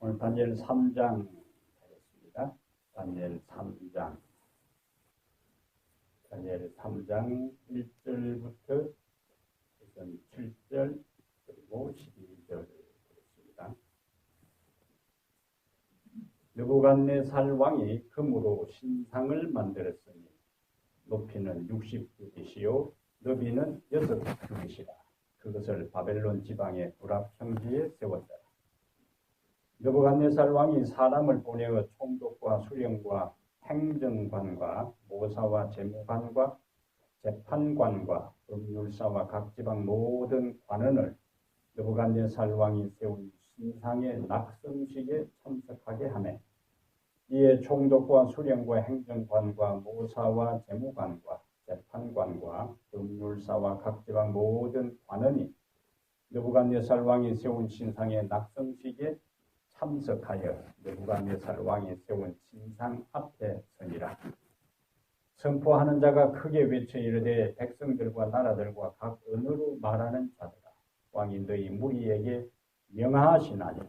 오늘 다니엘 3장 하겠습니다. 다니엘 3장. 다니엘 3장 1절부터 7절 그리고 12절 되겠습니다. 느부갓네살 왕이 금으로 신상을 만들었으니 높이는 60규빗이요 너비는 6규빗이라. 그것을 바벨론 지방의 구랍평지에 세웠더라. 느부갓네살 왕이 사람을 보내어 총독과 수령과 행정관과 모사와 재무관과 재판관과 법률사와 각 지방 모든 관원을 느부갓네살 왕이 세운 신상의 낙성식에 참석하게 하매 이에 총독과 수령과 행정관과 모사와 재무관과 재판관과 법률사와 각 지방 모든 관원이 느부갓네살 왕이 세운 신상의 낙성식에 참석하여 느부갓네살 왕이 세운 신상 앞에 서니라. 선포하는 자가 크게 외쳐 이르되 백성들과 나라들과 각 언어로 말하는 자들아, 왕이 너희 무리에게 명하시나니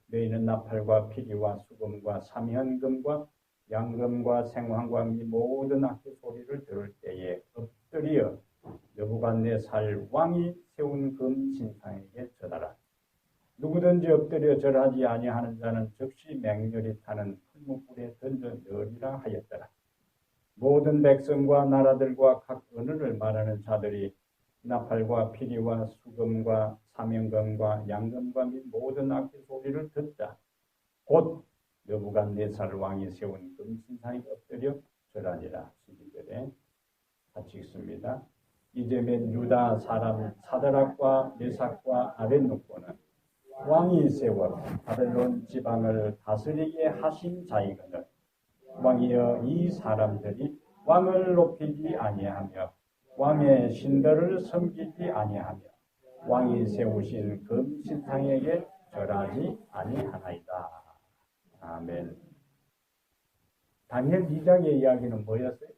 너희는 나팔과 피리와 수금과 삼현금과 양금과 생황과 미 모든 악기 소리를 들을 때에 엎드려 느부갓네살 왕이 세운 금 신상에게 절하라. 누구든지 엎드려 절하지 아니하는 자는 즉시 맹렬히 타는 풀무불에 던져 넣으리라 하였더라. 모든 백성과 나라들과 각 언어를 말하는 자들이 나팔과 피리와 수금과 삼연금과 양금과 및 모든 악기 소리를 듣자 곧 느부갓네살 왕이 세운 금신상에 엎드려 절하니라. 12절에 같이 읽습니다. 이제면 유다 사람 사드락과 메삭과 아벳느고는 왕이 세워 바벨론 지방을 다스리게 하신 자이거늘 왕이여 이 사람들이 왕을 높이지 아니하며 왕의 신들을 섬기지 아니하며 왕이 세우신 금신상에게 절하지 아니하나이다. 아멘. 다니엘 2장의 이야기는 뭐였어요?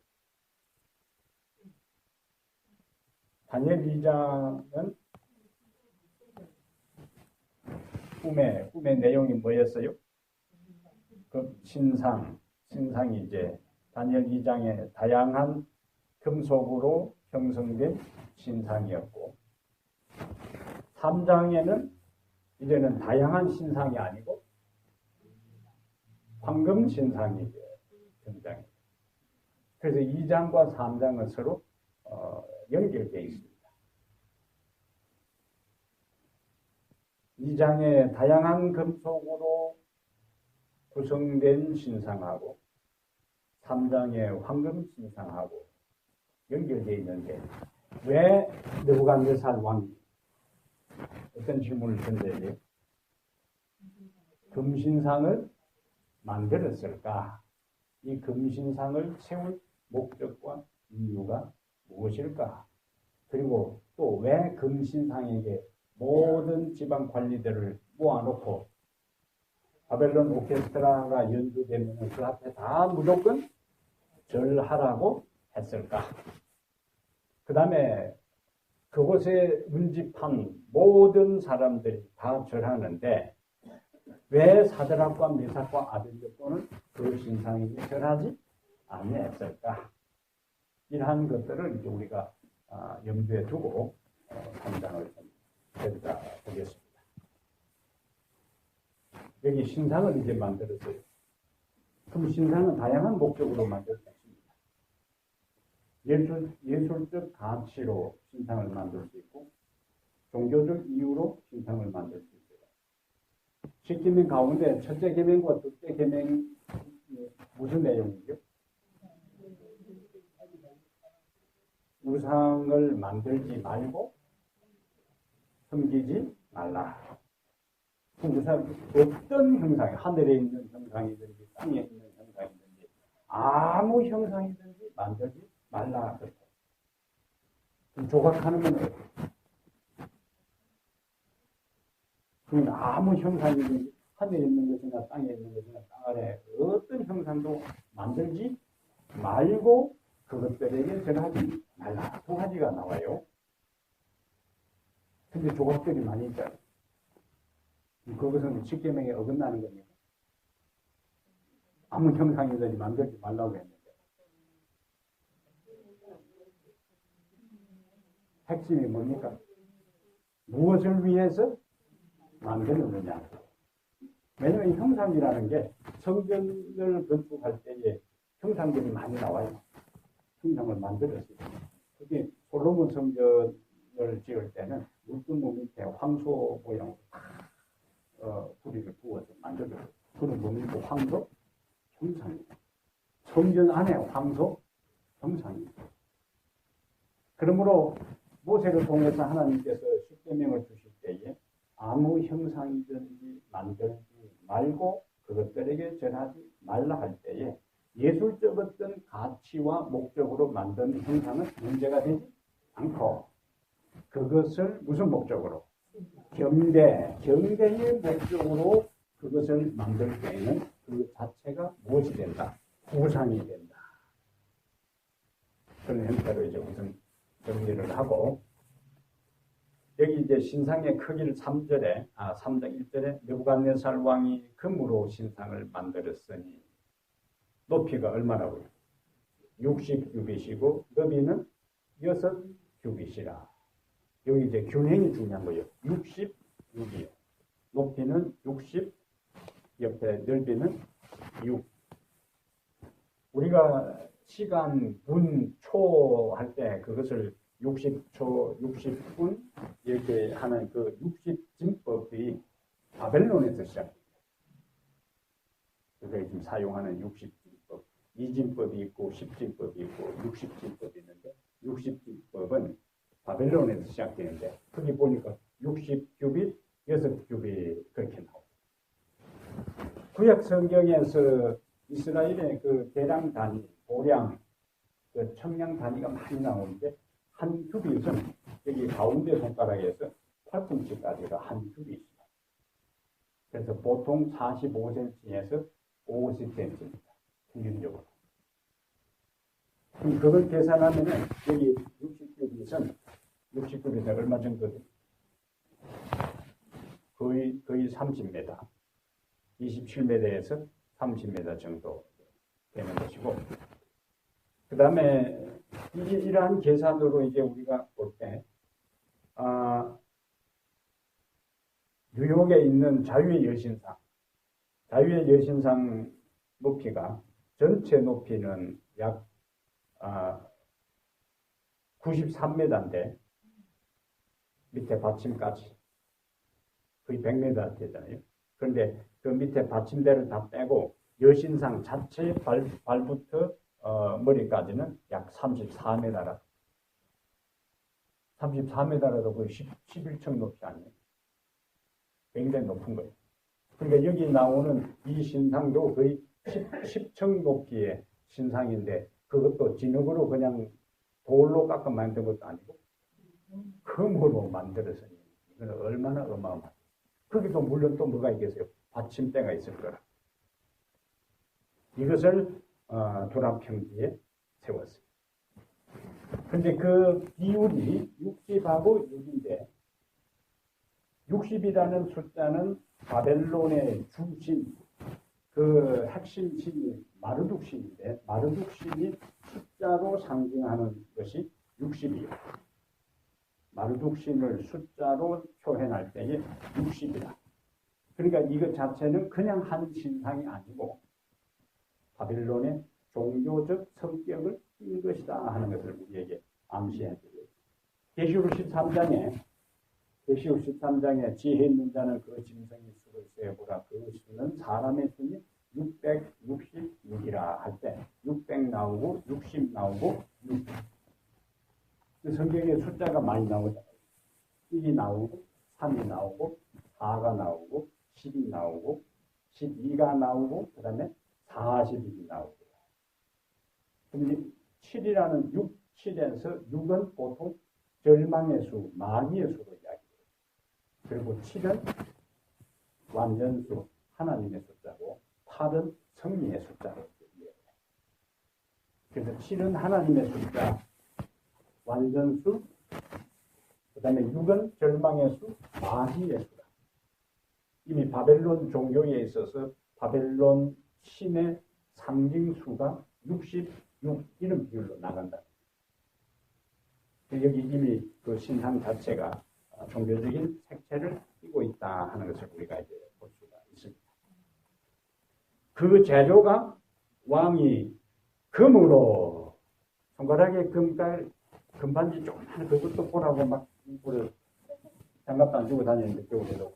다니엘 2장은 꿈의 내용이 뭐였어요? 그 신상이 이제 다니엘 2장에 다양한 금속으로 형성된 신상이었고 3장에는 이제는 다양한 신상이 아니고 황금 신상이 이제 등장해요. 그래서 2장과 3장은 서로 연결되어 있습니다. 2장에 다양한 금속으로 구성된 신상하고 3장의 황금 신상하고 연결되어 있는데 왜 느부갓네살 왕이 어떤 질문을 던져야 돼요? 금신상을 만들었을까? 이 금신상을 세운 목적과 이유가 무엇일까? 그리고 또 왜 금신상에게 모든 지방 관리들을 모아놓고 바벨론 오케스트라가 연주되면 그 앞에 다 무조건 절하라고 했을까? 그 다음에 그곳에 운집한 모든 사람들이 다 절하는데 왜 사드락과 메삭과 아벳느고는 그 신상에게 절하지 아니했을까? 이러한 것들을 이제 우리가 염두에 두고 3장을 좀 들여다보겠습니다. 여기 신상을 이제 만들었어요. 그럼 신상은 다양한 목적으로 만들 수 있습니다. 예술적 가치로 신상을 만들 수 있고 종교적 이유로 신상을 만들 수 있어요. 10계명 가운데 첫째 계명과 둘째 계명이 무슨 내용이죠? 우상을 만들지 말고 섬기지 말라. 우상 어떤 형상이 하늘에 있는 형상이든지 땅에 있는 형상이든지 아무 형상이든지 만들지 말라. 그럼 조각하는 건 어때요? 그러면 아무 형상이든지 하늘에 있는 것이나 땅에 있는 것이나 땅 아래 어떤 형상도 만들지 말고 그것들에게 절하지 말라. 두 가지가 나와요. 근데 조각들이 많이 있잖아요. 그것은 십계명에 어긋나는 겁니다. 아무 형상이든지 만들지 말라고 했는데. 핵심이 뭡니까? 무엇을 위해서 만드느냐. 왜냐하면 형상이라는 게 성전을 건축할 때에 형상들이 많이 나와요. 형상을 만들었어요. 그게 솔로몬 성전을 지을 때는 물두무 밑에 황소 모양으로 뿌리를 부어서 만들었어요. 그건 뭡니까? 황소? 형상이에요. 성전 안에 황소? 형상이에요. 그러므로 모세를 통해서 하나님께서 십계명을 주실 때에 아무 형상이든지 만들지 말고 그것들에게 전하지 말라 할 때에 예술적 어떤 가치와 목적으로 만든 형상은 문제가 되지 않고 그것을 무슨 목적으로? 경배의 목적으로 그것을 만들 때에는 그 자체가 무엇이 된다? 우상이 된다. 그런 형태로 이제 우선 정리를 하고 여기 이제 신상의 크기를 3장 1절에 느부갓네살 왕이 금으로 신상을 만들었으니 높이가 얼마라고요? 60규빗이고 너비는 6규빗이라. 여기 이제 균형이 중요한 거예요. 60규빗. 높이는 60, 옆에 넓이는 6. 우리가 시간, 분, 초 할 때 그것을 60초, 60분 이렇게 하는 그 60진법이 바벨론에서 시작됩니다. 우리가 지금 사용하는 60진법, 2진법이 있고 10진법이 있고 60진법이 있는데 60진법은 바벨론에서 시작되는데 거기 보니까 60규빗, 6규빗 그렇게 나옵니다. 구약 성경에서 이스라엘의 그 대량 단위, 보량, 그 청량 단위가 많이 나오는데 한 규빗은 여기 가운데 손가락에서 팔꿈치까지가 한 규빗입니다. 그래서 보통 45cm에서 50cm입니다. 평균적으로. 그럼 그걸 계산하면 여기 60규빗은 얼마 정도? 거의 30m. 27m에서 30m 정도 되는 것이고, 그 다음에 이러한 계산으로 이제 우리가 볼 때, 뉴욕에 있는 자유의 여신상 높이가 전체 높이는 약 93m인데 밑에 받침까지 거의 100m 되잖아요. 그런데 그 밑에 받침대를 다 빼고 여신상 자체 발부터 머리까지는 약 34m라. 34m라도 거의 11층 높이 아니에요. 굉장히 높은 거예요. 그러니까 여기 나오는 이 신상도 거의 10층 높이의 신상인데 그것도 진흙으로 그냥 돌로 깎아 만든 것도 아니고 금으로 만들었으니 이건 얼마나 어마어마해요. 거기도 물론 또 뭐가 있겠어요? 받침대가 있을 거라. 이것을 도랍평지에 세웠어요. 근데 그 비율이 60하고 6인데 60이라는 숫자는 바벨론의 주신 그 핵심 신이 마르둑 신인데 마르둑 신이 숫자로 상징하는 것이 60이에요. 마르둑 신을 숫자로 표현할 때에 60이다. 그러니까 이것 자체는 그냥 한 신상이 아니고 바벨론의 종교적 성격을 띈 것이다 하는 것을 우리에게 암시해 드려요. 계시록 13장에 지혜 있는 자는 그 짐승의 수를 세어보라. 그 수는 사람의 수니 666이라 할 때 600 나오고 60 나오고 6. 그 성경에 숫자가 많이 나오잖아요. 1이 나오고 3이 나오고 4가 나오고 10이 나오고 12가 나오고 그 다음에 40이 나오고. 근데 7이라는 7에서 6은 보통 절망의 수, 마귀의 수로 이야기해요. 그리고 7은 완전수, 하나님의 숫자고 8은 성리의 숫자로 이야기해요. 그래서 7은 하나님의 숫자, 완전수, 그 다음에 6은 절망의 수, 마귀의 수다. 이미 바벨론 종교에 있어서 바벨론 신의 상징수가 66 이런 비율로 나간다. 여기 이미 그 신상 자체가 종교적인 색채를 띠고 있다 하는 것을 우리가 이제 볼 수가 있습니다. 그 재료가 왕이 금으로 손가락에 금반지 조그만 그것도 보라고 막 우리 장갑도 안 주고 다니는데 겨울에도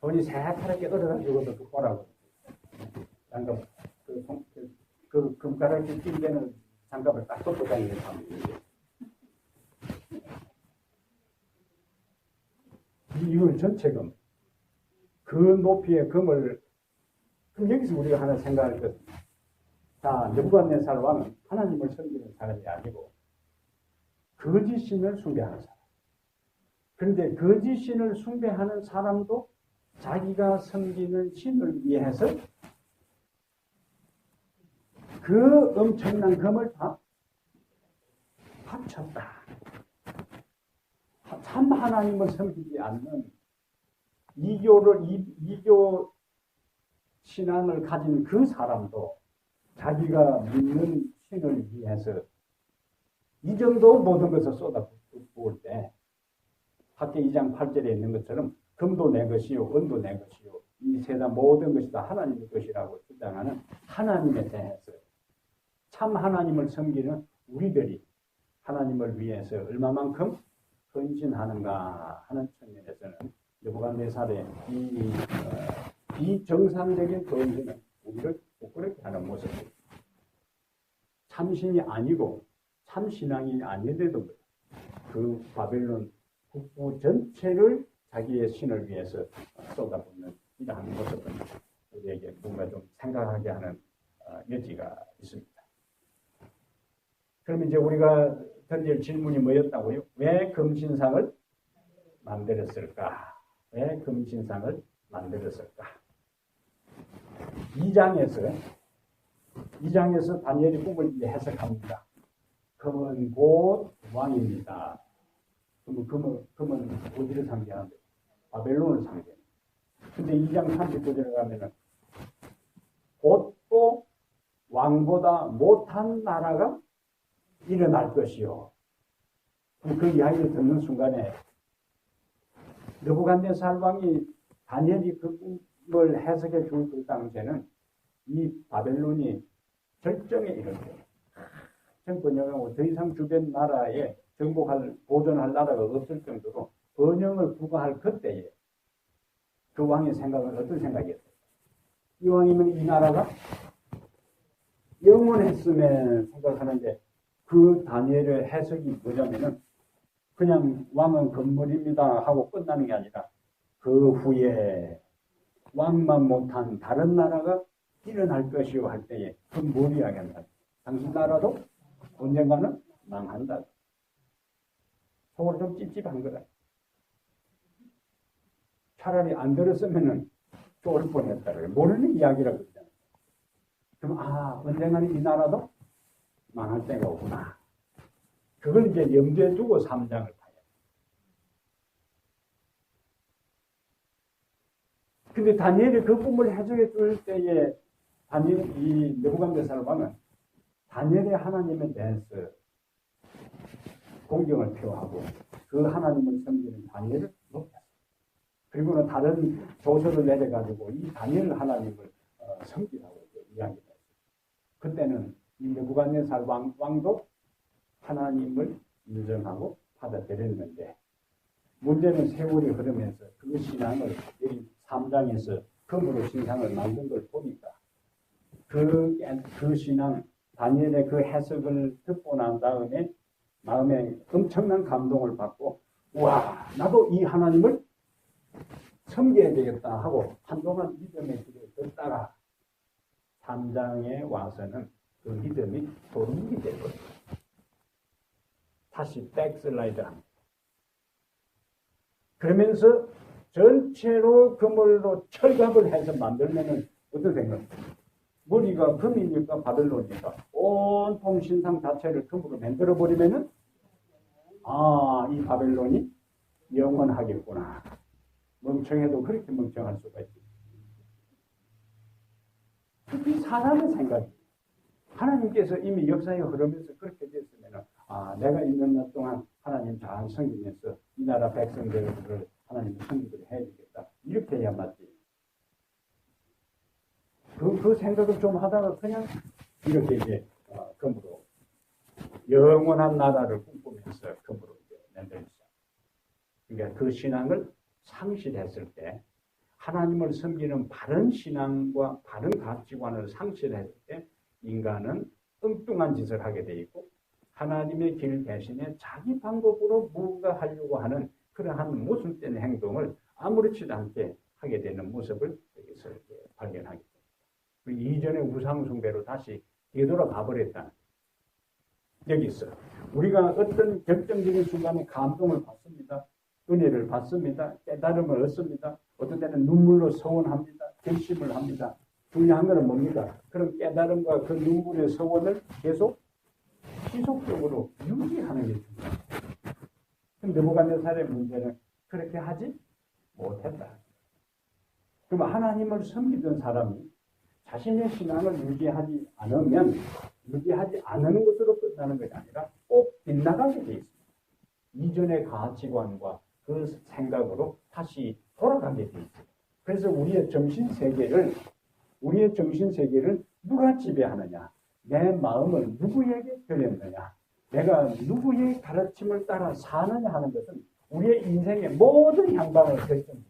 돈이 새파랗게 얼어가지고도 그 보라고 장갑 그 금가락에 낀 데는 장갑을 딱 덮고 다니는 사람들이 이걸 전체 금 그 높이의 금을 그럼 여기서 우리가 하나 생각할 것 자, 느부갓네살 왕은 하나님을 섬기는 사람이 아니고 거짓 신을 숭배하는 사람. 그런데 거짓 신을 숭배하는 사람도 자기가 섬기는 신을 위해서 그 엄청난 금을 다 바쳤다. 참 하나님을 섬기지 않는 이교 신앙을 가진 그 사람도 자기가 믿는 신을 위해서 이 정도 모든 것을 쏟아부을 때 학계 2장 8절에 있는 것처럼 금도 내 것이요 은도 내 것이요 이 세상 모든 것이 다 하나님의 것이라고 주장하는 하나님에 대해서 참 하나님을 섬기는 우리들이 하나님을 위해서 얼마만큼 헌신하는가 하는 측면에서는 느부갓네살의 이 비정상적인 헌신은 우리를 부끄럽게 하는 모습입니다. 참신이 아니고 참신앙이 아닌데도 그 바벨론 국부 전체를 자기의 신을 위해서 쏟아붓는 이러한 모습은 우리에게 뭔가 좀 생각하게 하는 여지가 있습니다. 그럼 이제 우리가 던질 질문이 뭐였다고요? 왜 금신상을 만들었을까? 왜 금신상을 만들었을까? 2장에서 다니엘이 꿈을 해석합니다. 금은 곧 왕입니다. 금은 어디를 상징하는데? 바벨론을 상징합니다. 근데 2장 39절에 가면은 곧 또 왕보다 못한 나라가 일어날 것이요. 그 이야기를 듣는 순간에 느부갓네살 왕이 다니엘이 그 꿈을 해석해 줄 그 당시에는 이 바벨론이 절정에 이르렀어요. 번영하고 더 이상 주변 나라에 보존할 나라가 없을 정도로 번영을 구가할 그때에 그 왕의 생각은 어떤 생각이었어요? 이 왕이면 이 나라가 영원했으면 생각하는데 그 다니엘의 해석이 뭐냐면은 그냥 왕은 건물입니다 하고 끝나는 게 아니라 그 후에 왕만 못한 다른 나라가 일어날 것이요 할 때에 그 뭘 이야기한다? 당신 나라도 언젠가는 망한다. 속으로 좀 찝찝한 거다. 차라리 안 들었으면은 좋을 뻔했다. 모르는 이야기라고 그러잖아요. 그럼 언젠가는 이 나라도 망할 때가 오구나. 그걸 이제 염두에 두고 3장을 봐요. 근데 다니엘이 그 꿈을 해석해 줄 때에 이 느부갓네살 왕은 다니엘의 하나님에 대해서 공경을 표하고 그 하나님을 섬기는 다니엘을 높였어요. 그리고는 다른 조서를 내려가지고 이 다니엘 하나님을 섬기라고 이야기를 했어요. 그때는 이 느부갓네살 왕도 하나님을 인정하고 받아들였는데 문제는 세월이 흐르면서 그 신앙을 여기 3장에서 금으로 신상을 만든 걸 보니까 그 신앙 다니엘의 그 해석을 듣고 난 다음에 마음에 엄청난 감동을 받고 와 나도 이 하나님을 섬겨야 되겠다 하고 한동안 믿음의 길을 걷다가 3장에 와서는 그 믿음이 도루묵이 되거든요. 다시 백슬라이드 합니다. 그러면서 전체로 그물로 철갑을 해서 만들면은 어떤 생각입니까? 머리가 금이니까 바벨론이니까 온통 신상 자체를 금으로 만들어버리면은 이 바벨론이 영원하겠구나. 멍청해도 그렇게 멍청할 수가 있지. 이 사람의 생각이 하나님께서 이미 역사의 흐름에서 그렇게 됐으면 내가 있는 날 동안 하나님 잘 섬기면서 이 나라 백성들을 하나님 섬기도록 해야 되겠다. 이렇게 해야 맞지. 그 생각을 좀 하다가 그냥 이렇게 이제 금으로 영원한 나라를 꿈꾸면서 금으로 만들었어요. 그러니까 그 신앙을 상실했을 때 하나님을 섬기는 바른 신앙과 바른 가치관을 상실했을 때 인간은 엉뚱한 짓을 하게 돼 있고 하나님의 길 대신에 자기 방법으로 뭔가 하려고 하는 그러한 모순된 행동을 아무렇지도 않게 하게 되는 모습을 여기서 발견하게 됩니다. 이전의 우상숭배로 다시 되돌아가 버렸다는 여기 있어요. 우리가 어떤 결정적인 순간에 감동을 받습니다. 은혜를 받습니다. 깨달음을 얻습니다. 어떤 때는 눈물로 서원합니다. 결심을 합니다. 중요한 것은 뭡니까? 그런 깨달음과 그 눈물의 서원을 계속 지속적으로 유지하는 게 중요합니다. 근데 느부갓네살의 문제는 그렇게 하지 못했다. 그럼 하나님을 섬기던 사람이 자신의 신앙을 유지하지 않으면 유지하지 않는 것으로 끝나는 것이 아니라 꼭 빗나가게 돼 있습니다. 이전의 가치관과 그 생각으로 다시 돌아가게 돼 있습니다. 그래서 우리의 정신세계를 누가 지배하느냐? 내 마음을 누구에게 드렸느냐? 내가 누구의 가르침을 따라 사느냐 하는 것은 우리의 인생의 모든 향방을 결정합니다.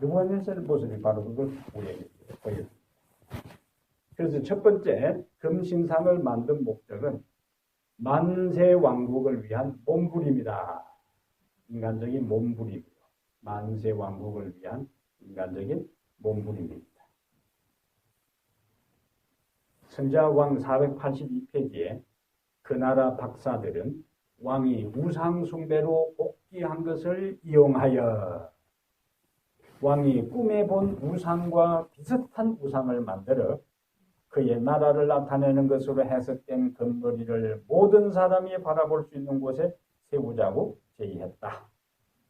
느부갓네살의 모습이 바로 그걸 우리에게 보여줍니다. 그래서 첫 번째 금신상을 만든 목적은 만세 왕국을 위한 몸부림이다. 인간적인 몸부림이요. 만세 왕국을 위한 인간적인 몸부림입니다. 선자왕 482페이지에 그 나라 박사들은 왕이 우상숭배로 복귀한 것을 이용하여 왕이 꿈에 본 우상과 비슷한 우상을 만들어 그의 나라를 나타내는 것으로 해석된 금머리를 모든 사람이 바라볼 수 있는 곳에 세우자고 제의했다.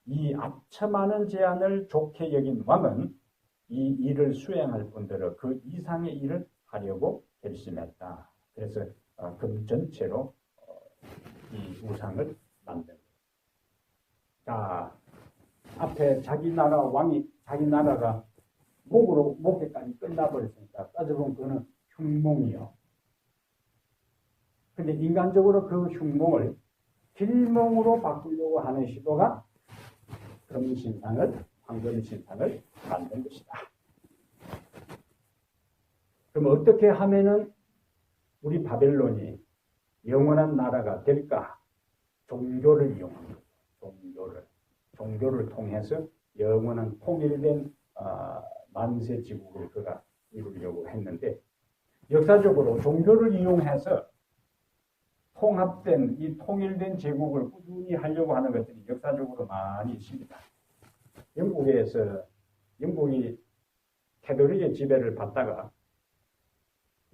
이 아첨하는 제안을 좋게 여긴 왕은 이 일을 수행할 뿐더러 그 이상의 일을 하려고 결심했다. 그래서 금 전체로 이 우상을 만든. 자, 앞에 자기 나라가 목에까지 끝나버렸으니까 따져보면 그거는 흉몽이요. 근데 인간적으로 그 흉몽을 길몽으로 바꾸려고 하는 시도가 황금신상을 만든 것이다. 그럼 어떻게 하면은 우리 바벨론이 영원한 나라가 될까? 종교를 이용합니다. 종교를 통해서 영원한 통일된 만세 지국을 그가 이루려고 했는데 역사적으로 종교를 이용해서 통합된 이 통일된 제국을 꾸준히 하려고 하는 것들이 역사적으로 많이 있습니다. 영국이 캐톨릭의 지배를 받다가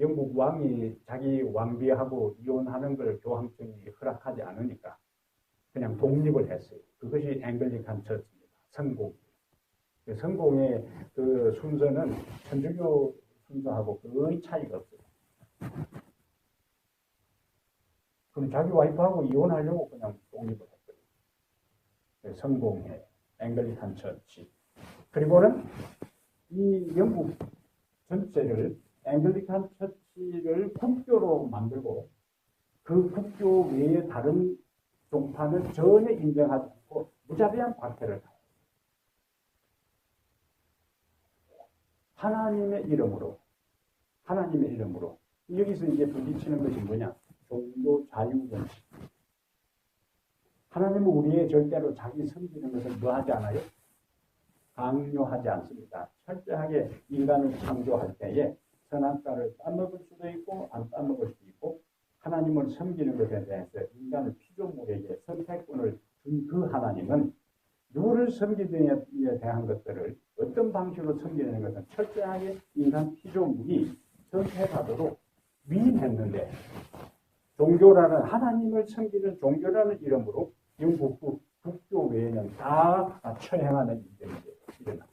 영국 왕이 자기 왕비하고 이혼하는 걸 교황청이 허락하지 않으니까 그냥 독립을 했어요. 그것이 앵글리칸 처치입니다. 성공. 성공의 그 순서는 천주교 순서하고 거의 차이가 없어요. 그럼 자기 와이프하고 이혼하려고 그냥 독립을 했거든요. 성공회, 앵글리칸 처치. 그리고는 이 영국 전체를 앵글리칸 처치를 국교로 만들고 그 국교 외에 다른 종파는 전혀 인정하지 않고 무자비한 박해를 가요. 하나님의 이름으로 여기서 이제 부딪히는 것이 뭐냐? 종교 자유원칙. 하나님은 우리의 절대로 자기 섬기는 것을 뭐 하지 않아요? 강요하지 않습니다. 철저하게 인간을 창조할 때에 선악과를 따먹을 수도 있고 안 따먹을 수도 있고 하나님을 섬기는 것에 대해서 인간을 피조물에게 선택권을 준 그 하나님은 누구를 섬기느냐에 대한 것들을 어떤 방식으로 섬기는 것은 철저하게 인간 피조물이 선택하도록 위임했는데 종교라는 하나님을 섬기는 종교라는 이름으로 영국 국교 외에는 다 처형하는 일들이 일어납니다.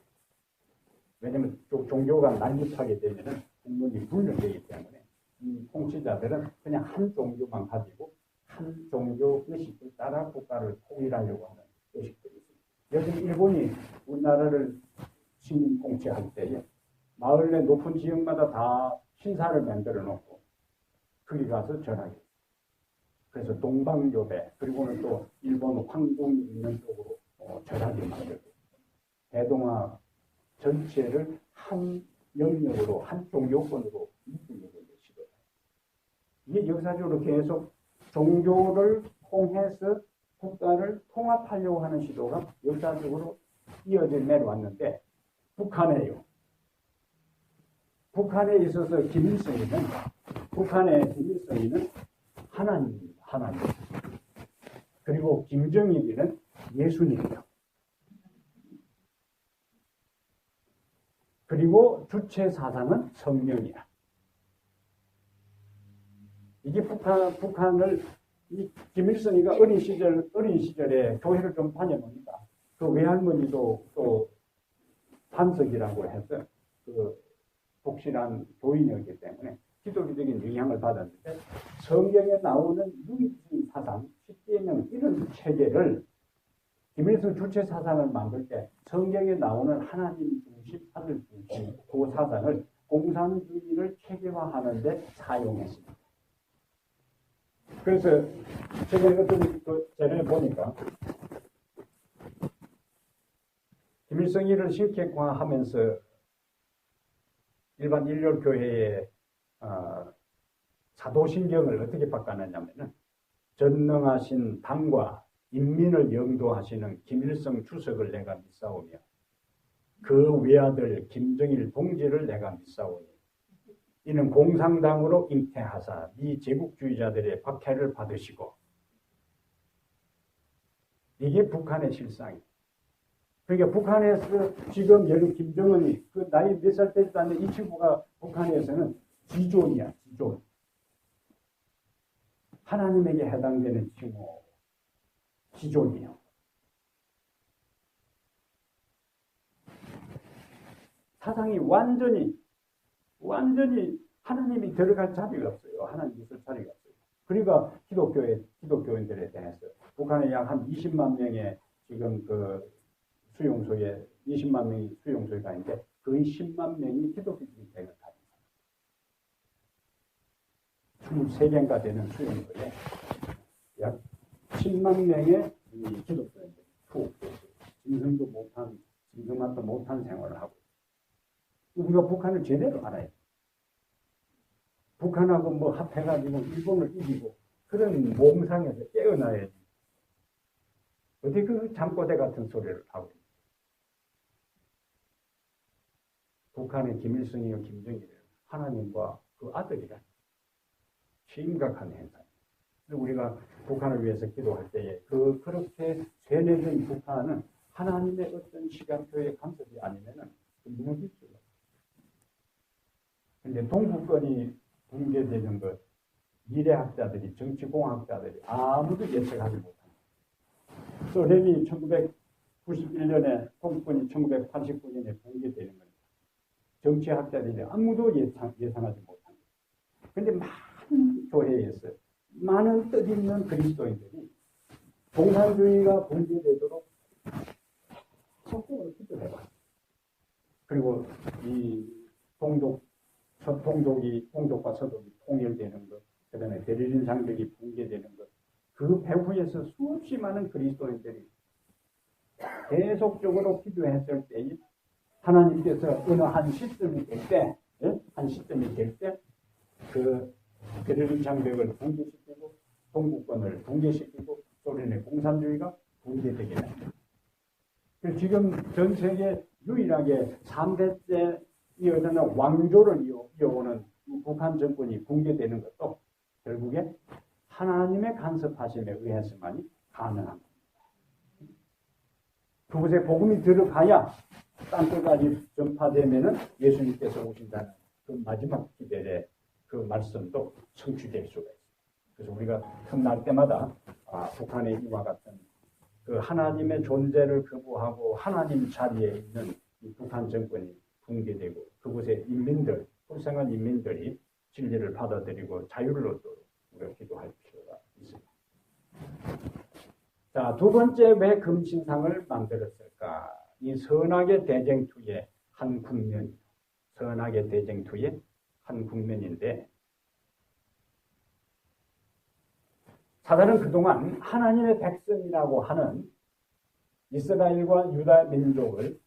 왜냐하면 종교가 난립하게 되면은 국론이 분열되기 때문에 이 통치자들은 그냥 한 종교만 가지고 한 종교 의식을 따라 국가를 통일하려고 하는 의식들이 있습니다. 요즘 일본이 우리나라를 식민 통치할 때에 마을 내 높은 지역마다 다 신사를 만들어 놓고 거기 가서 절하게. 그래서 동방요배 그리고는 또 일본 황궁이 있는 쪽으로 절하게 만들고 대동아 전체를 한 영역으로 한 종교권으로 이끌려고 시도해요. 이게 역사적으로 계속 종교를 통해서 국가를 통합하려고 하는 시도가 역사적으로 이어져 내려왔는데 북한에 있어서 북한의 김일성이는 하나님입니다. 하나님. 그리고 김정일이는 예수님이요. 그리고 주체 사상은 성령이야. 이게 북한을 이 김일성이가 어린 시절에 교회를 좀 다녀보니까 그 외할머니도 또 반석이라고 해서 그 독실한 교인이었기 때문에 기독교적인 영향을 받았는데 성경에 나오는 유기주의 사상, 십계명 이런 체계를 김일성 주체 사상을 만들 때 성경에 나오는 하나님 중심, 하늘 중심 그 사상을 공산주의를 체계화하는 데 사용했습니다. 그래서 최근에 어떤 전에 보니까 김일성이를 신격화하면서 일반 일렬교회의 사도신경을 어떻게 바꿔놨냐면은 전능하신 당과 인민을 영도하시는 김일성 주석을 내가 믿사오며 그 외아들 김정일 동지를 내가 믿사오니 이는 공산당으로 잉태하사 이 제국주의자들의 박해를 받으시고 이게 북한의 실상이에요. 그러니까 북한에서 지금 여기 김정은이 그 나이 몇 살 되지도 않는 이 친구가 북한에서는 지존이야, 지존. 하나님에게 해당되는 칭호, 지존이요. 사상이 완전히 하나님이 들어갈 자리가 없어요. 하나님 있을 자리가 없어요. 그러니까 기독교인들에 대해서 북한에 약 한 20만 명의 지금 그 수용소에 20만 명이 수용소에 가 있는데 거의 10만 명이 기독교적인 대응을 가입니다. 23개인가 되는 수용소에 약 10만 명의 기독교인들이 짐승만도 못한 생활을 하고 우리가 북한을 제대로 알아야 돼. 북한하고 뭐 합해가지고 일본을 이기고 그런 몸상에서 깨어나야지. 어디 그 잠꼬대 같은 소리를 하고 있는 북한의 김일성이와 김정일은 하나님과 그 아들이란 심각한 현상. 우리가 북한을 위해서 기도할 때에 그렇게 세뇌된 북한은 하나님의 어떤 시각표의 간섭이 아니면은 무너질 수가 없어요. 그런데 동북권이 붕괴되는 것, 미래학자들이, 정치공학자들이 아무도 예측하지 못합니다. 소련이 1991년에, 동북권이 1989년에 붕괴되는 겁니다. 정치학자들이 아무도 예상하지 못합니다. 그런데 많은 교회에서 많은 뜻있는 그리스도인들이 공산주의가 붕괴되도록 속도로 기도해봤어요. 그리고 이 동독과 서독이 통일되는 것, 그 다음에 베를린 장벽이 붕괴되는 것, 그 배후에서 수없이 많은 그리스도인들이 계속적으로 기도했을 때에 하나님께서 어느 한 시점이 될 때, 그 베를린 장벽을 붕괴시키고 동북권을 붕괴시키고 소련의 공산주의가 붕괴되게 됩니다. 지금 전 세계 유일하게 3대째 이어지는 왕조를 이어오는 북한 정권이 붕괴되는 것도 결국에 하나님의 간섭하심에 의해서만이 가능합니다. 그곳에 복음이 들어가야 땅끝까지 전파되면은 예수님께서 오신다는 그 마지막 기별의 그 말씀도 성취될 수가 있습니다. 그래서 우리가 틈날 때마다 북한의 이와 같은 그 하나님의 존재를 거부하고 하나님 자리에 있는 이 북한 정권이 붕괴되고 그곳의 인민들, 불쌍한 인민들이 진리를 받아들이고 자유를 얻도록 우리가 기도할 필요가 있습니다. 자, 두 번째 왜 금신상을 만들었을까? 이 선악의 대쟁투의 한 국면, 선악의 대쟁투의 한 국면인데 사단은 그동안 하나님의 백성이라고 하는 이스라엘과 유다 민족을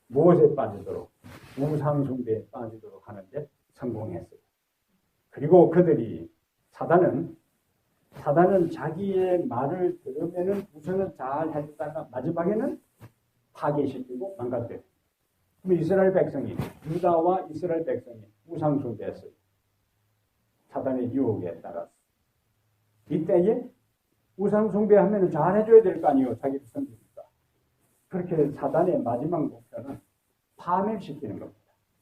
무엇에 빠지도록 우상숭배에 빠지도록 하는데 성공했어요. 그리고 그들이 사단은 자기의 말을 들으면은 우선은 잘 해주다가 마지막에는 파괴시키고 망가뜨려요. 그럼 이스라엘 백성이 유다와 이스라엘 백성이 우상숭배했어요. 사단의 유혹에 따라서. 이때에 우상숭배하면 잘해줘야 될 거 아니에요. 자기를 섬기니까. 그렇게 사단의 마지막 목표는 파멸시키는 겁니다.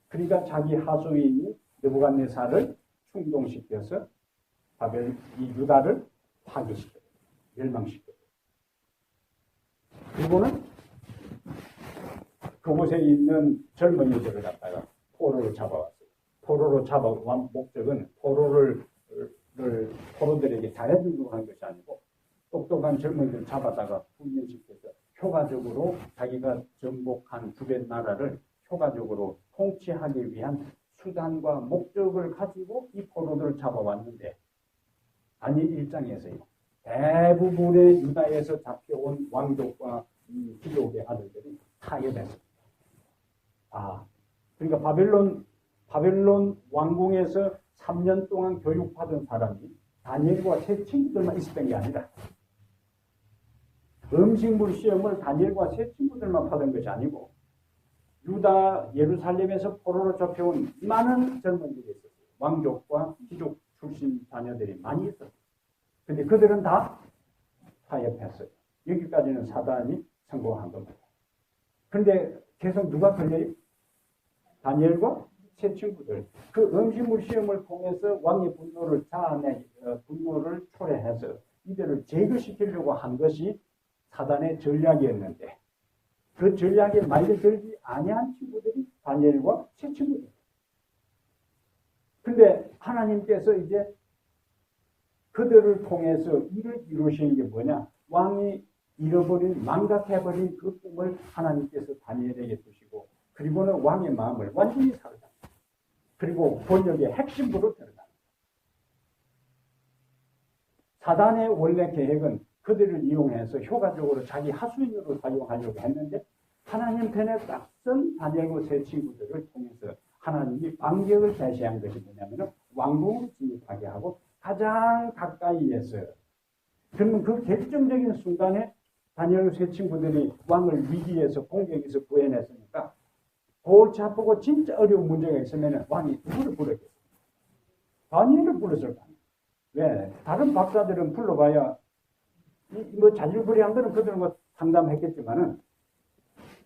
그러니까 자기 하수인 느부갓네살을 충동시켜서 이 유다를 파괴시켜요. 멸망시켜요. 그리고는 그곳에 있는 젊은이들을 갖다가 포로로 잡아왔어요. 포로로 잡아온 목적은 포로들에게 잘해주려고 하는 것이 아니고 똑똑한 젊은이들 잡아다가 훈련시켜서 효과적으로 자기가 정복한 주변 나라를 효과적으로 통치하기 위한 수단과 목적을 가지고 이 포로들을 잡아왔는데 다니엘 1장에서요. 대부분의 유다에서 잡혀온 왕족과 이 귀족의 아들들이 타협했습니다. 그러니까 바벨론 왕궁에서 3년 동안 교육받은 사람이 다니엘과 세 친구들만 있었던 게 아니라 음식물 시험을 다니엘과 세 친구들만 받은 것이 아니고 유다 예루살렘에서 포로로 잡혀온 많은 젊은이들이 있었어요. 왕족과 귀족 출신 자녀들이 많이 있었어요. 근데 그들은 다 타협했어요. 여기까지는 사단이 성공한 겁니다. 그런데 계속 누가 걸려요? 다니엘과 세 친구들. 그 음식물 시험을 통해서 왕의 분노를 초래해서 이들을 제거시키려고 한 것이 사단의 전략이었는데 그 전략에 말려 들지 아니한 친구들이 다니엘과 세 친구들. 근데 하나님께서 이제 그들을 통해서 일을 이루시는 게 뭐냐? 왕이 잃어버린, 망각해버린 그 꿈을 하나님께서 다니엘에게 주시고 그리고는 왕의 마음을 완전히 사로잡고 그리고 권력의 핵심부로 들어갑니다. 사단의 원래 계획은 그들을 이용해서 효과적으로 자기 하수인으로 사용하려고 했는데 하나님 편에 딱 선 다니엘과 세 친구들을 통해서 하나님이 반격을 제시한 것이 뭐냐면 왕궁을 진입하게 하고 가장 가까이에서 그러면 그 결정적인 순간에 다니엘과 세 친구들이 왕을 위기에서 공격에서 구해냈으니까 골치 아프고 진짜 어려운 문제가 있으면 왕이 누구를 부르겠어요? 다니엘을 불렀을 거 아니에요. 왜? 다른 박사들은 불러봐야 뭐 자질구레한 거는 그들은 뭐 상담했겠지만은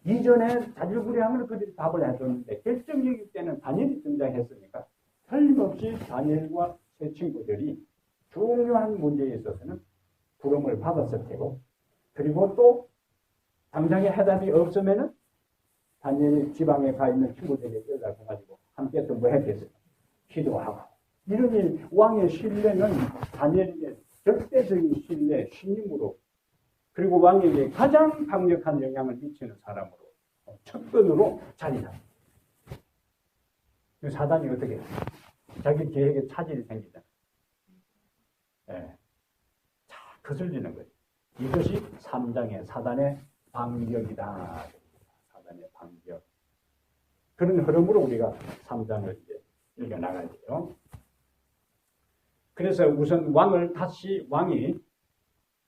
이전에 자질구레한 거는 그들이 답을 해줬는데 결정적일 때는 다니엘이 등장했으니까 틀림없이 다니엘과 세 친구들이 중요한 문제에 있어서는 부름을 받았을 테고 그리고 또 당장에 해답이 없으면은 다니엘이 지방에 가 있는 친구들에게 연락해가지고 함께 또 뭐 했겠어요? 기도하고 이러니 왕의 신뢰는 다니엘에게 절대적인 신뢰, 신임으로 그리고 왕에게 가장 강력한 영향을 미치는 사람으로 첫번으로 자리 잡니다. 사단이 어떻게 해요? 자기 계획에 차질이 생기잖아요. 네. 자, 거슬리는 거예요. 이것이 3장의 사단의 반격이다. 사단의 반격. 그런 흐름으로 우리가 3장을 이제 읽어나가야 돼요. 그래서 우선 왕이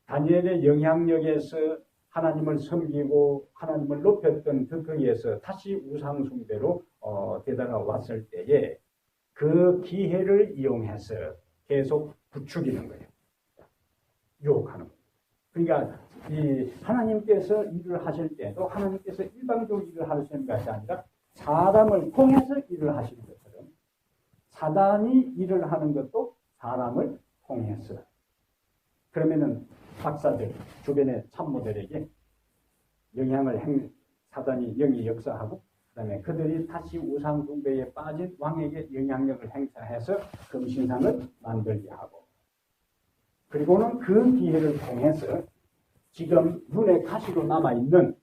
다니엘의 영향력에서 하나님을 섬기고 하나님을 높였던 거기에서 다시 우상숭배로 되돌아왔을 때에 그 기회를 이용해서 계속 부추기는 거예요. 유혹하는 거예요. 그러니까 이 하나님께서 일을 하실 때도 하나님께서 일방적으로 일을 하시는 것이 아니라 사람을 통해서 일을 하시는 것처럼 사단이 일을 하는 것도 사람을 통해서 그러면은 박사들, 주변의 참모들에게 사단이 영이 역사하고 그다음에 그들이 다시 우상 숭배에 빠진 왕에게 영향력을 행사해서 금신상을 만들게 하고 그리고는 그 기회를 통해서 지금 눈에 가시로 남아있는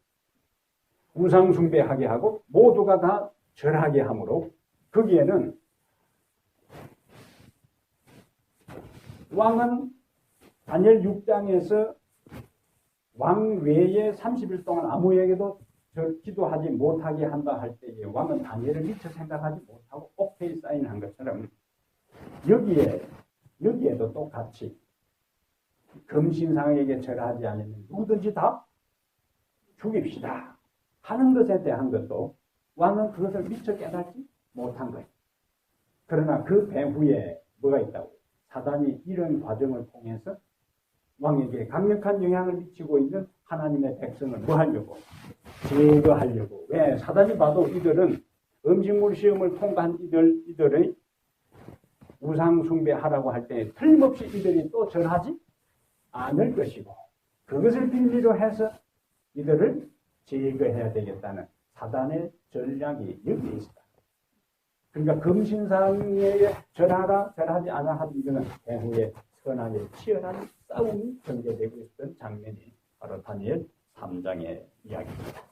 우상 숭배하게 하고 모두가 다 절하게 하므로 거기에는 왕은 다니엘 6장에서 왕 외에 30일 동안 아무에게도 기도하지 못하게 한다 할 때에 왕은 다니엘을 미처 생각하지 못하고 오케이 사인한 것처럼 여기에도 똑같이 금신상에게 절하지 않으면 누구든지 다 죽입시다 하는 것에 대한 것도 왕은 그것을 미처 깨닫지 못한 거예요. 그러나 그 배후에 뭐가 있다고? 사단이 이런 과정을 통해서 왕에게 강력한 영향을 미치고 있는 하나님의 백성을 뭐 하려고? 제거하려고. 왜? 사단이 봐도 이들은 음식물 시험을 통과한 이들의 우상 숭배하라고 할 때 틀림없이 이들이 또 절하지 않을 것이고 그것을 빌미로 해서 이들을 제거해야 되겠다는 사단의 전략이 여기에 있다. 그러니까 금신상에 절하지 않아 하던 이거는 배후에 선악의 치열한 싸움이 전개되고 있었던 장면이 바로 다니엘 3장의 이야기입니다.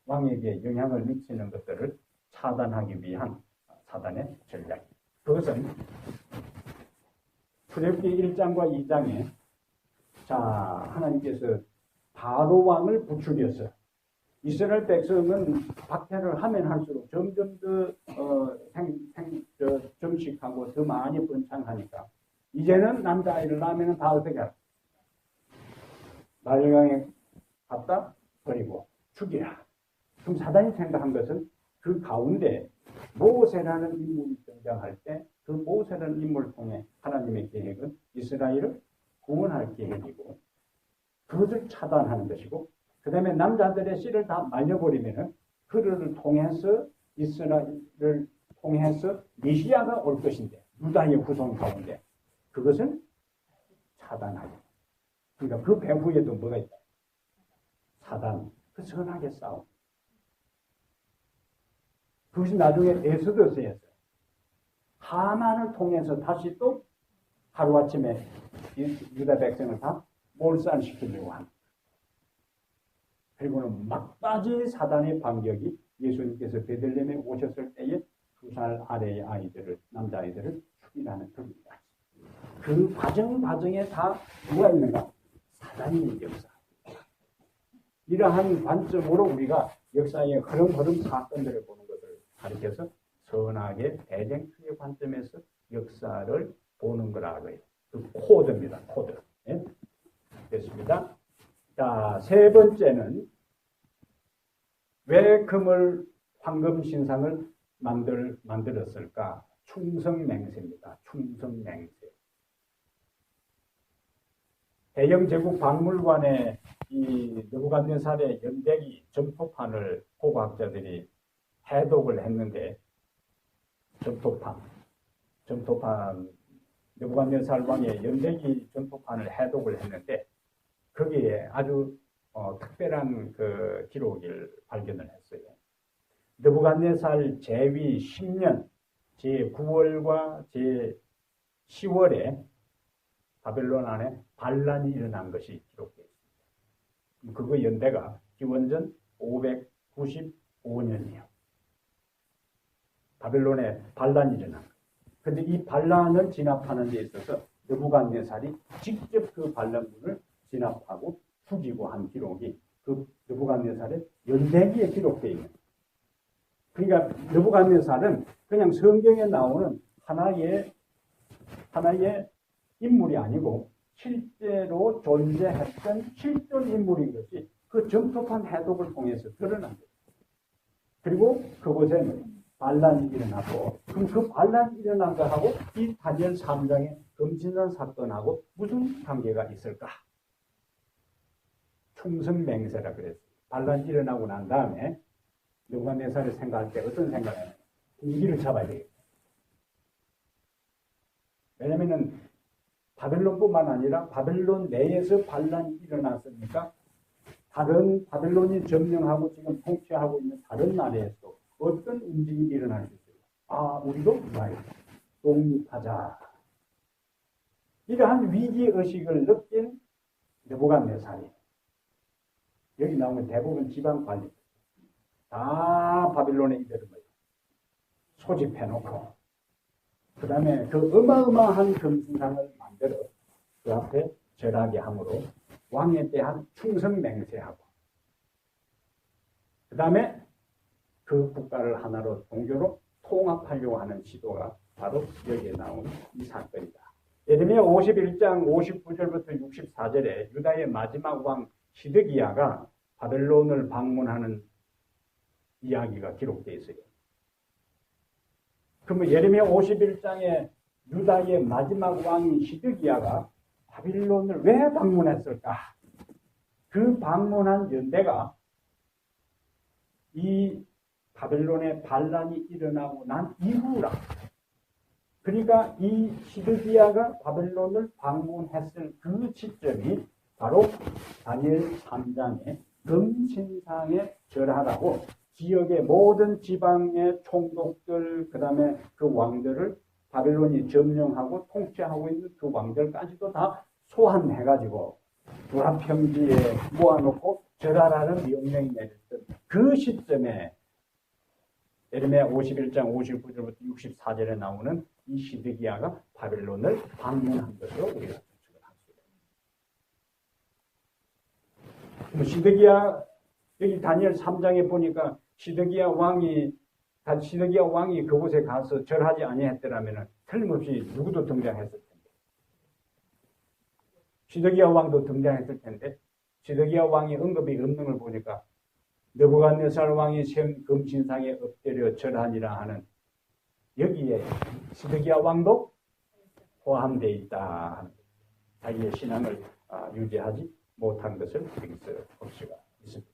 왕에게 영향을 미치는 것들을 차단하기 위한 사단의 전략. 그것은 출애굽기 1장과 2장에 하나님께서 바로 왕을 부추겨서 이스라엘 백성은 박해를 하면 할수록 점점 더 정식하고 더 많이 번창하니까 이제는 남자아이를 낳으면 다 어떻게 할까? 나일강에 갖다 버리고 죽이라. 그럼 사단이 생각한 것은 그 가운데 모세라는 인물이 등장할 때 그 모세라는 인물을 통해 하나님의 계획은 이스라엘을 구원할 계획이고 그것을 차단하는 것이고 그 다음에 남자들의 씨를 다 말려버리면 그들을 통해서 이스라엘을 통해서 메시아가 올 것인데 유다의 후손 가운데 그것을 차단하고 그러니까 그 배후에도 뭐가 있다? 사단, 그 선악의 싸움. 그것이 나중에 에스더서에서 하만을 통해서 다시 또 하루아침에 유다 백성을 다 몰살시키려고 합니다. 그리고는 막바지 사단의 반격이 예수님께서 베들레헴에 오셨을 때에 2살 아래의 남자아이들을 죽이라는 겁니다. 그 과정에 다 누가 있는가? 사단이 역사. 이러한 관점으로 우리가 역사의 흐름 사건들을 보는 것을 가리켜서 선악의 대쟁투의 관점에서 역사를 보는 거라고 해요. 그 코드입니다. 코드. 네? 됐습니다. 자, 세 번째는 왜 황금 신상을 만들었을까? 충성맹세입니다. 충성맹세. 대영 제국 박물관에 이 느부갓네살의 연대기 점토판을 고고학자들이 해독을 했는데 점토판 느부갓네살 왕의 연대기 점토판을 해독을 했는데 거기에 아주 특별한 그 기록을 발견을 했어요. 느부갓네살 제위 10년 제9월과 제10월에 바벨론 안에 반란이 일어난 것이 기록되어 있습니다. 그거 연대가 기원전 595년이에요. 바벨론에 반란이 일어난 거예요. 그런데 이 반란을 진압하는 데 있어서 느부갓네살이 직접 그 반란군을 진압하고 죽이고 한 기록이 그 느부갓네살의 연대기에 기록되어 있는 거예요. 그러니까 느부갓네살은 그냥 성경에 나오는 하나의 인물이 아니고 실제로 존재했던 실존 인물인 것이 그 점토판 해독을 통해서 드러난 거예요. 그리고 그곳에 반란이 일어나고 그럼 그 반란이 일어난 것하고 이 다니엘 3장의 금신상 사건하고 무슨 관계가 있을까? 충성맹세라 그랬어요. 반란이 일어나고 난 다음에 느부갓네살을 생각할 때 어떤 생각을 해요? 공기를 잡아야 되겠다. 왜냐면은 바벨론뿐만 아니라 바벨론 내에서 반란이 일어났으니까 다른 바벨론이 점령하고 지금 통치하고 있는 다른 나라에서 어떤 움직임이 일어날 수 있어요? 아, 우리도 독립하자. 이러한 위기의식을 느낀 느부갓네살이 여기 나오면 대부분 지방 관리 다 바빌론에 이르는 거예요. 소집해놓고 그 다음에 그 어마어마한 금신상을 만들어 그 앞에 절하게 함으로 왕에 대한 충성 맹세하고 그 다음에 그 국가를 하나로 종교로 통합하려고 하는 시도가 바로 여기에 나온 이 사건이다. 예레미야 51장 59절부터 64절에 유다의 마지막 왕 시드기야가 바벨론을 방문하는 이야기가 기록되어 있어요. 그러면 예레미야 51장에 유다의 마지막 왕인 시드기야가 바빌론을 왜 방문했을까? 그 방문한 연대가 이 바벨론의 반란이 일어나고 난 이후라. 그러니까 이 시드기야가 바벨론을 방문했을 그 시점이 바로 다니엘 3장의 금신상에 절하라고 지역의 모든 지방의 총독들, 그 다음에 그 왕들을 바벨론이 점령하고 통치하고 있는 그 왕들까지도 다 소환해가지고 불합평지에 모아놓고 절하라는 명령이 내렸던 그 시점에 예레미야 51장 59절부터 64절에 나오는 이 시드기야가 바벨론을 방문한 것으로 우리가 추측을 할 수 있습니다. 시드기야 여기 다니엘 3장에 보니까 시드기야 왕이 그곳에 가서 절하지 아니했더라면 틀림없이 누구도 등장했을 텐데 시드기야 왕도 등장했을 텐데 시드기야 왕이 언급이 없는 걸 보니까 느부갓네살 왕이 세운 금신상에 엎드려 절하니라 하는 여기에 시드기야 왕도 포함되어 있다. 자기의 신앙을 유지하지 못한 것을 여기서 볼 수가 있습니다.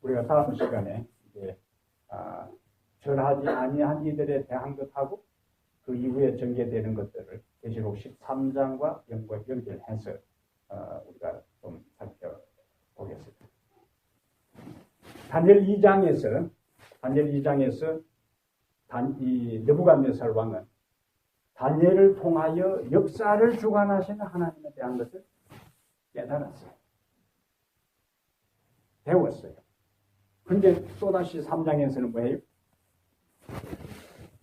우리가 다음 시간에 이제 절하지 아니한 이들에 대한 것하고 그 이후에 전개되는 것들을 계시록 13장과 연결해서 우리가 좀 살펴보겠습니다. 다니엘 2장에서 이 느부갓네살 왕은 다니엘을 통하여 역사를 주관하시는 하나님에 대한 것을 깨달았어요. 배웠어요. 근데 또다시 3장에서는 뭐예요?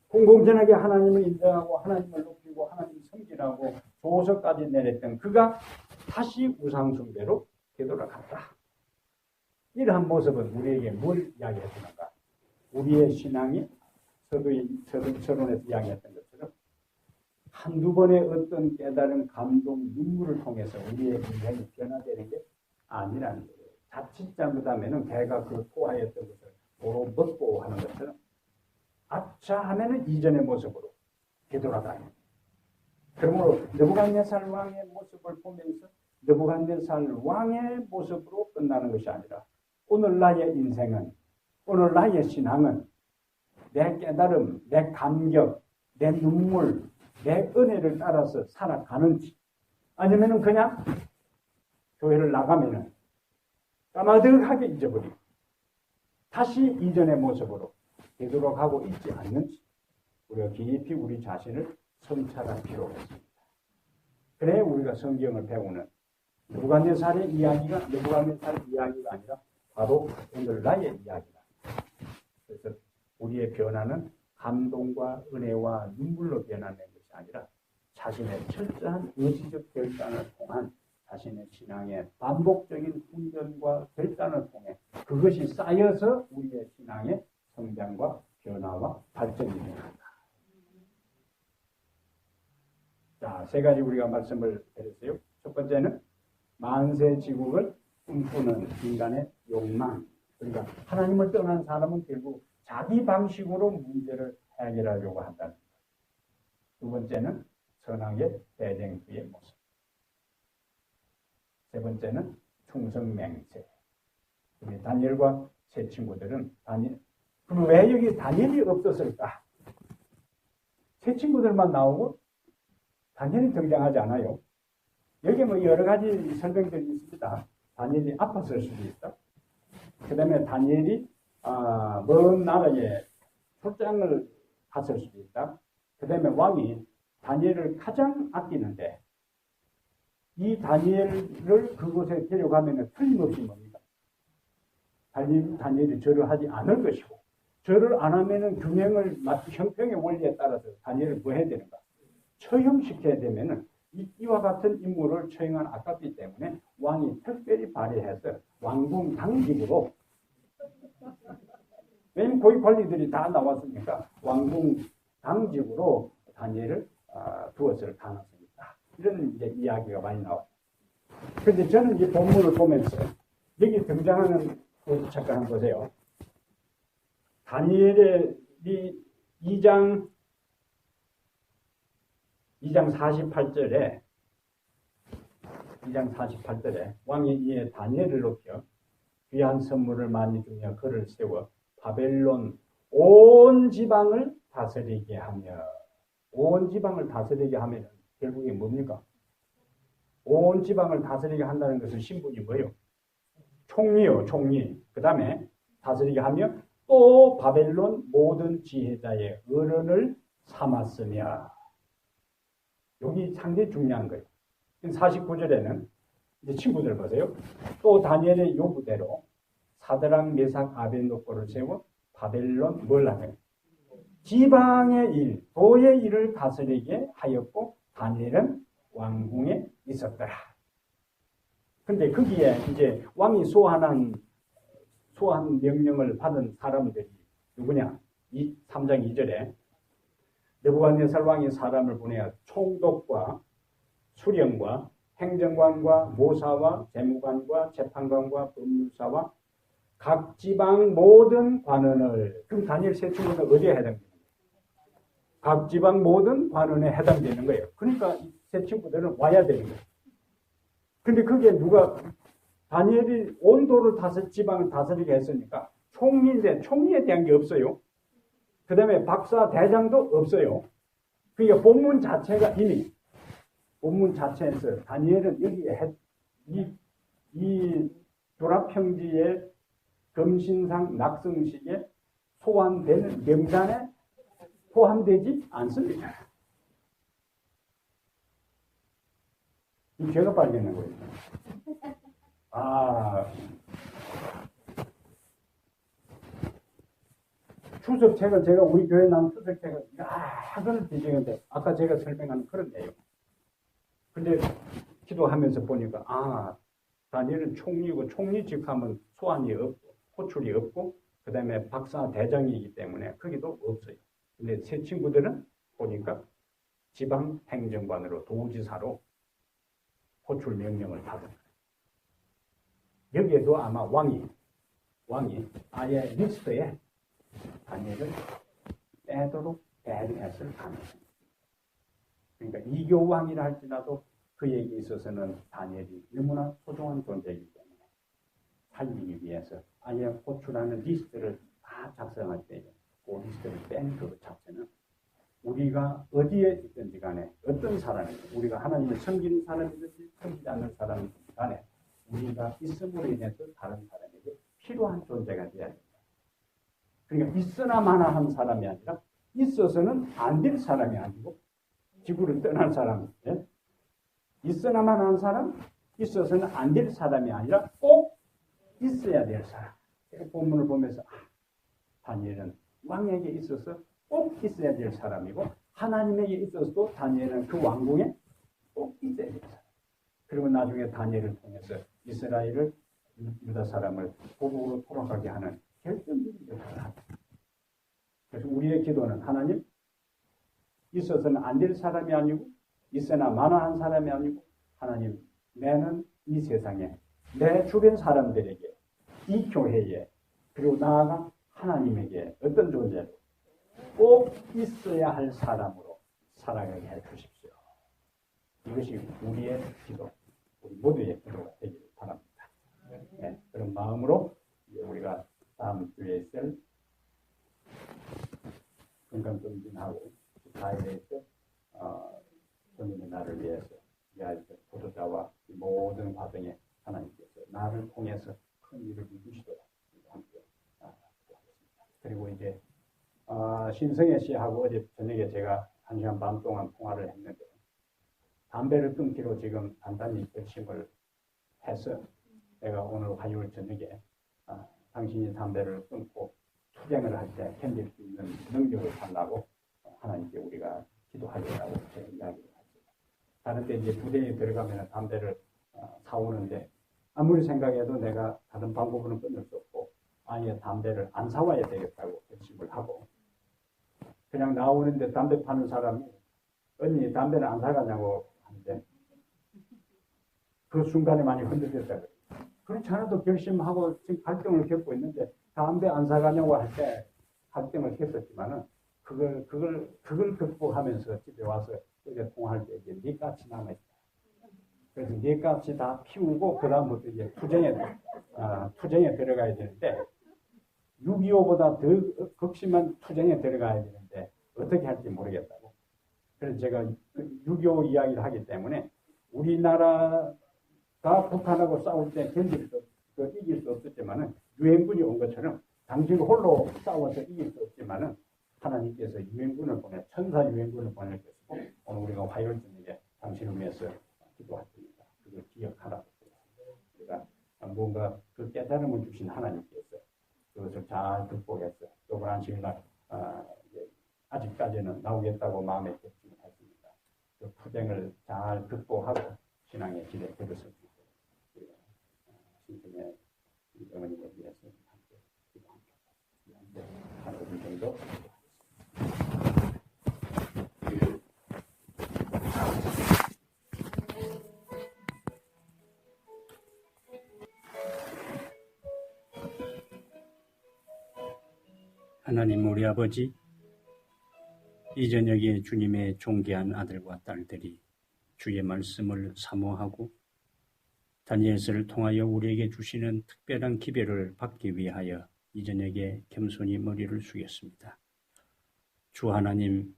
공공전하게 하나님을 인정하고 하나님을 높이고 하나님을 섬기라고 조서까지 내렸던 그가 다시 우상숭배로 되돌아갔다. 이러한 모습은 우리에게 뭘 이야기해 주는가? 우리의 신앙이 서론에서 이야기했던 것처럼 한두 번의 어떤 깨달은 감동, 눈물을 통해서 우리의 인생이 변화되는 게 아니라는 거예요. 자칫 잘못하면 배가 그 토하였던 것을 도로 먹고 하는 것처럼 아차 하면은 이전의 모습으로 되돌아가요. 그러므로 느부갓네살 왕의 모습을 보면서 느부갓네살 왕의 모습으로 끝나는 것이 아니라 오늘 나의 인생은, 오늘 나의 신앙은 내 깨달음, 내 감격, 내 눈물, 내 은혜를 따라서 살아가는지 아니면은 그냥 교회를 나가면은 까마득하게 잊어버리고 다시 이전의 모습으로 되돌아가고 있지 않는지 우리가 깊이 우리 자신을 성찰할 필요가 있습니다. 그래 우리가 성경을 배우는 느부갓네살의 이야기가 아니라 바로 오늘 나의 이야기다. 그래서 우리의 변화는 감동과 은혜와 눈물로 변화된 것이 아니라 자신의 철저한 의지적 결단을 통한 자신의 신앙의 반복적인 훈련과 결단을 통해 그것이 쌓여서 우리의 신앙의 성장과 변화와 발전이 된다. 자, 세 가지 우리가 말씀을 드렸어요. 첫 번째는 만세지국을 꿈꾸는 인간의 욕망. 그러니까 하나님을 떠난 사람은 결국 자기 방식으로 문제를 해결하려고 한다는 것. 두 번째는 선악의 대쟁투의 모습. 세 번째는 충성맹세. 우리 다니엘과 세 친구들은 그럼 왜 여기 다니엘이 없었을까? 세 친구들만 나오고 다니엘이 등장하지 않아요. 여기 뭐 여러 가지 설명들이 있습니다. 다니엘이 아팠을 수도 있다. 그 다음에 다니엘이 먼 나라에 출장을 갔을 수도 있다. 그 다음에 왕이 다니엘을 가장 아끼는데 이 다니엘을 그곳에 데려가면 틀림없이 뭡니까? 다니엘이 절을 하지 않을 것이고 절을 안 하면은 형평의 원리에 따라서 다니엘을 뭐 해야 되는가? 처형시켜야 되면은 이와 같은 임무를 처형한 아깝기 때문에 왕이 특별히 발휘해서 왕궁 당직으로, 왜냐면 고위 관리들이 다 나왔으니까 왕궁 당직으로 다니엘을 두었을 가능성이 있다. 이런 이제 이야기가 많이 나와요. 그런데 저는 이 본문을 보면서 여기 등장하는 그 잠깐 한번 보세요. 다니엘의 이 2장 48절에 왕이 이에 다니엘을 높여 귀한 선물을 많이 주며 그를 세워 바벨론 온 지방을 다스리게 하며, 온 지방을 다스리게 하면 결국에 뭡니까? 온 지방을 다스리게 한다는 것은 신분이 뭐예요? 총리요, 총리. 그 다음에 다스리게 하며 또 바벨론 모든 지혜자의 어른을 삼았으며. 여기 상당히 중요한 거예요. 49절에는 이제 친구들 보세요. 또 다니엘의 요구대로 사드락, 메삭, 아벤노고를 세워 바벨론 뭘 하냐? 지방의 일, 도의 일을 다스리게 하였고 다니엘은 왕궁에 있었더라. 근데 거기에 이제 왕이 소한 명령을 받은 사람들이 누구냐? 3장 2절에 느부갓네살 왕이 사람을 보내어 총독과 수령과 행정관과 모사와 재무관과 재판관과 법률사와 각 지방 모든 관원을, 그럼 다니엘 세 친구는 어디에 해당되는 거예요? 각 지방 모든 관원에 해당되는 거예요. 그러니까 이 세 친구들은 와야 되는 거예요. 근데 그게 누가, 다니엘이 온도를 지방을 다스리게 했으니까 총리인데 총리에 대한 게 없어요. 그 다음에 박사 대장도 없어요. 그러니까 본문 자체가 이미, 본문 자체에서 다니엘은 여기에 이 조랍형지의 금신상 낙성식에 소환되는 명단에 포함되지 않습니다. 이 죄가 발견한 거예요. 추석책은 제가 우리 교회 나온 추석책은 그걸 뒤지는데 아까 제가 설명한 그런 내용. 근데 기도하면서 보니까 다니엘은 총리고 총리직 하면 소환이 없고 호출이 없고 그 다음에 박사 대장이기 때문에 거기도 없어요. 근데 세 친구들은 보니까 지방 행정관으로 도지사로 호출 명령을 받은 거예요. 여기에도 아마 왕이 아예 리스트에 다니엘을 빼도록 배려했을 가능성이 있습니다. 그러니까 이교왕이라 할지라도 그에게 있어서는 다니엘이 너무나 소중한 존재이기 때문에 살리기 위해서 아예 호출하는 리스트를 다 작성할 때에 그 리스트를 뺀 그 자체는 우리가 어디에 있든지 간에 어떤 사람이든 우리가 하나님을 섬기는 사람이든지 섬기지 않는 사람이든지 간에 우리가 있음으로 인해서 다른 사람에게 필요한 존재가 되어야 됩니다. 그러니까 있으나마나 한 사람이 아니라 있어서는 안 될 사람이 아니고 지구를 떠난 사람, 있으나마나 한 사람, 있어서는 안 될 사람이 아니라 꼭 있어야 될 사람. 본문을 보면서 다니엘은 왕에게 있어서 꼭 있어야 될 사람이고 하나님에게 있어서도 다니엘은 그 왕궁에 꼭 있어야 될 사람. 그리고 나중에 다니엘을 통해서 이스라엘을, 유다 사람을 보복으로 돌아가게 하는 결정적인 역할을 합니다. 그래서 우리의 기도는 하나님, 있어서는 안 될 사람이 아니고 있으나 마나한 사람이 아니고 하나님, 나는 이 세상에 내 주변 사람들에게 이 교회에 그리고 나아가 하나님에게 어떤 존재로 꼭 있어야 할 사람으로 살아가게 해 주십시오. 이것이 우리의 기도, 우리 모두의 기도가 되기를 바랍니다. 네, 그런 마음으로 우리가 다음 주에 있을 건강검진하고 가을에 있을 본인의 날을 위해서 포도자와 이 모든 과정에 하나님께서 나를 통해서 큰 일을 이루시도록 함께 기도하겠습니다. 그리고 이제 신성애 씨하고 어제 저녁에 제가 1시간 반 동안 통화를 했는데 담배를 끊기로 지금 단단히 결심을 해서 내가 오늘 화요일 저녁에 당신이 담배를 끊고 투쟁을 할 때 견딜 수 있는 능력을 달라고 하나님께 우리가 기도하려고 제가 이야기를 했습니다. 다른 때 이제 부대에 들어가면 담배를 사오는데 아무리 생각해도 내가 다른 방법으로는 끊을 수 없고 아예 담배를 안 사와야 되겠다고 결심을 하고 그냥 나오는데 담배 파는 사람이 언니 담배를 안 사가냐고 하는데 그 순간에 많이 흔들렸다고요. 그렇지 않아도 결심하고 지금 갈등을 겪고 있는데 담배 안 사가냐고 할 때 갈등을 했었지만은 그걸 극복하면서 집에 와서 어제 통화할 때 이제 네 값이 남아있다. 그래서 네 값이 다 피우고 그 다음부터 이제 투쟁에 들어가야 되는데 6.25보다 더 극심한 투쟁에 들어가야 되는데 어떻게 할지 모르겠다고. 그래서 제가 6.25 이야기를 하기 때문에 우리나라가 북한하고 싸울 때 이길 수 없었지만은 유엔군이 온 것처럼 당신 홀로 싸워서 이길 수 없지만은 하나님께서 유엔군을 천사 유엔군을 보낼 것이고 오늘 우리가 화요일 저녁에 당신을 위해서 기도할 겁니다. 그걸 기억하라고. 우리가 뭔가 그 깨달음을 주신 하나님께서 그것을 잘 극복해서 이번 안식일날 아직까지는 나오겠다고 마음에 결심을 했습니다. 그 투쟁을 잘 극복하고 신앙의 길에 걸을 수 있도록 우리가 신심의 어머님을 위해서 함께 기도합니다. 한 5분 정도 하나님 우리 아버지, 이 저녁에 주님의 존귀한 아들과 딸들이 주의 말씀을 사모하고 다니엘서를 통하여 우리에게 주시는 특별한 기별을 받기 위하여 이 저녁에 겸손히 머리를 숙였습니다. 주 하나님,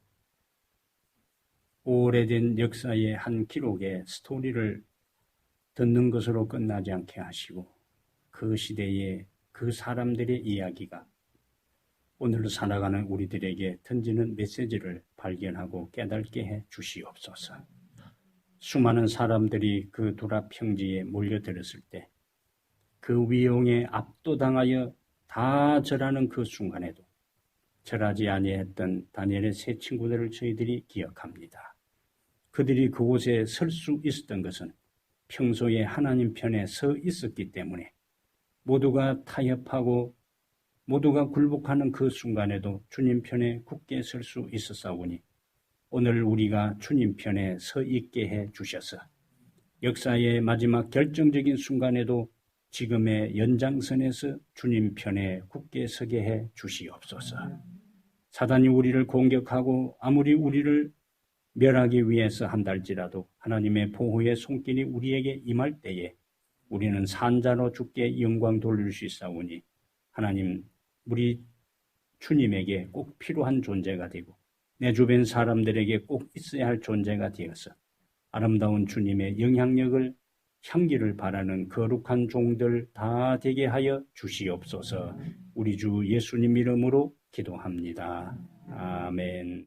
오래된 역사의 한 기록의 스토리를 듣는 것으로 끝나지 않게 하시고 그 시대의 그 사람들의 이야기가 오늘 살아가는 우리들에게 던지는 메시지를 발견하고 깨닫게 해 주시옵소서. 수많은 사람들이 그 두라 평지에 몰려들었을 때 그 위용에 압도당하여 다 절하는 그 순간에도 절하지 아니했던 다니엘의 세 친구들을 저희들이 기억합니다. 그들이 그곳에 설 수 있었던 것은 평소에 하나님 편에 서 있었기 때문에 모두가 타협하고 모두가 굴복하는 그 순간에도 주님 편에 굳게 설 수 있었사오니 오늘 우리가 주님 편에 서 있게 해 주셔서 역사의 마지막 결정적인 순간에도 지금의 연장선에서 주님 편에 굳게 서게 해 주시옵소서. 사단이 우리를 공격하고 아무리 우리를 멸하기 위해서 한달지라도 하나님의 보호의 손길이 우리에게 임할 때에 우리는 산자로 주께 영광 돌릴 수 있사오니 하나님 우리 주님에게 꼭 필요한 존재가 되고 내 주변 사람들에게 꼭 있어야 할 존재가 되어서 아름다운 주님의 영향력을 향기를 바라는 거룩한 종들 다 되게 하여 주시옵소서. 우리 주 예수님 이름으로 기도합니다. 아멘.